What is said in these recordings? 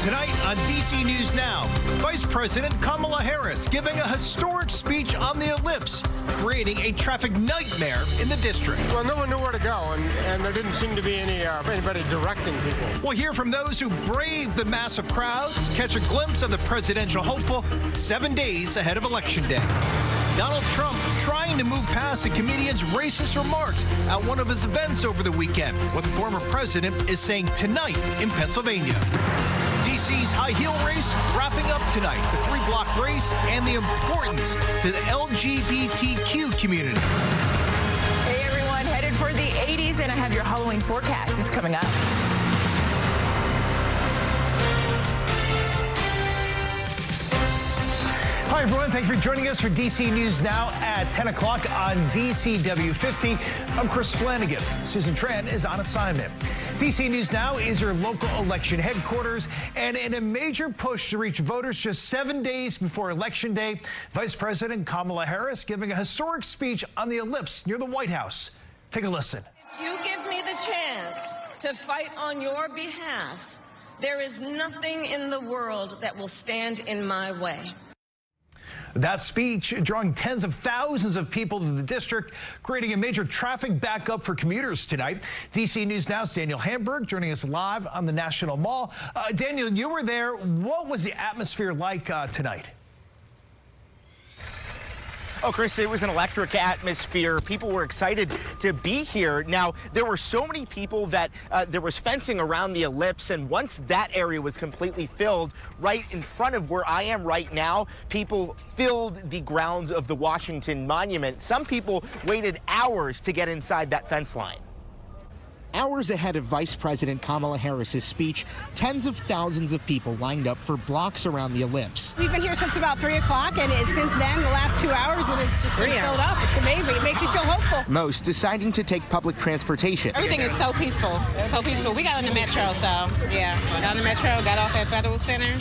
Tonight on DC News Now, Vice President Kamala Harris giving a historic speech on the ellipse, creating a traffic nightmare in the district. Well, no one knew where to go, and there didn't seem to be anybody directing people. We'll hear from those who braved the massive crowds, catch a glimpse of the presidential hopeful 7 days ahead of Election Day. Donald Trump trying to move past the comedian's racist remarks at one of his events over the weekend. What the former president is saying tonight in Pennsylvania. DC's high heel race wrapping up tonight. The 3-block race and the importance to the LGBTQ community. Hey everyone, headed for the 80s, and I have your Halloween forecast. It's coming up. Hi, everyone. Thank you for joining us for DC News Now at 10 o'clock on DCW 50. I'm Chris Flanagan. Susan Tran is on assignment. DC News Now is your local election headquarters, and in a major push to reach voters just 7 days before Election Day, Vice President Kamala Harris giving a historic speech on the ellipse near the White House. Take a listen. If you give me the chance to fight on your behalf, there is nothing in the world that will stand in my way. That speech drawing tens of thousands of people to the district, creating a major traffic backup for commuters tonight. DC News Now's Daniel Hamburg joining us live on the National Mall. Daniel, you were there. What was the atmosphere like tonight? Oh, Chris, it was an electric atmosphere. People were excited to be here. Now, there were so many people that there was fencing around the ellipse, and once that area was completely filled, right in front of where I am right now, people filled the grounds of the Washington Monument. Some people waited hours to get inside that fence line. Hours ahead of Vice President Kamala Harris's speech, tens of thousands of people lined up for blocks around the ellipse. We've been here since about 3 o'clock, and since then, the last 2 hours, it has just been filled up. It's amazing. It makes me feel hopeful. Most deciding to take public transportation. Everything is so peaceful. So peaceful. We got on the metro, so yeah. Got on the metro, got off at Federal Center.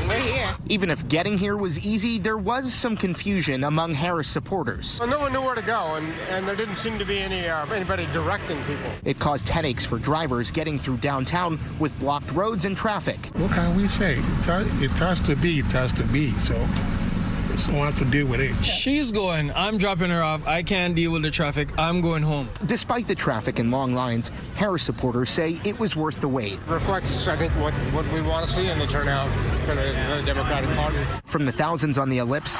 We're here. Even if getting here was easy, there was some confusion among Harris supporters. Well, no one knew where to go, and there didn't seem to be anybody directing people. It caused headaches for drivers getting through downtown with blocked roads and traffic. What can we say? It has to be, so just don't have to deal with it. She's going. I'm dropping her off. I can't deal with the traffic. I'm going home. Despite the traffic and long lines, Harris supporters say it was worth the wait. It reflects, I think, what we want to see in the turnout for the Democratic Party. From the thousands on the ellipse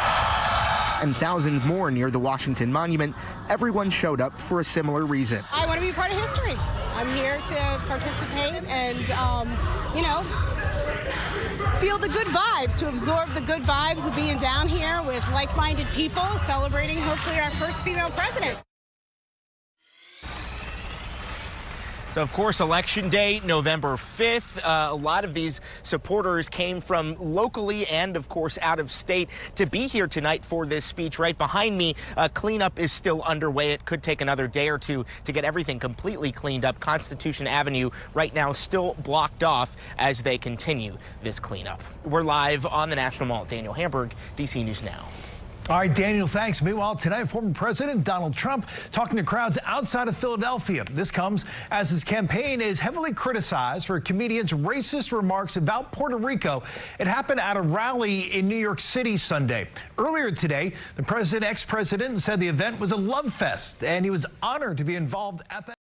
and thousands more near the Washington Monument, everyone showed up for a similar reason. I want to be part of history. I'm here to participate and, feel the good vibes, to absorb the good vibes of being down here with like-minded people, celebrating hopefully our first female president. So, of course, Election Day, November 5th. A lot of these supporters came from locally and, of course, out of state to be here tonight for this speech. Right behind me, cleanup is still underway. It could take another day or two to get everything completely cleaned up. Constitution Avenue right now still blocked off as they continue this cleanup. We're live on the National Mall. Daniel Hamburg, DC News Now. All right, Daniel, thanks. Meanwhile, tonight, former President Donald Trump talking to crowds outside of Philadelphia. This comes as his campaign is heavily criticized for a comedian's racist remarks about Puerto Rico. It happened at a rally in New York City Sunday. Earlier today, the ex-president said the event was a love fest, and he was honored to be involved at that.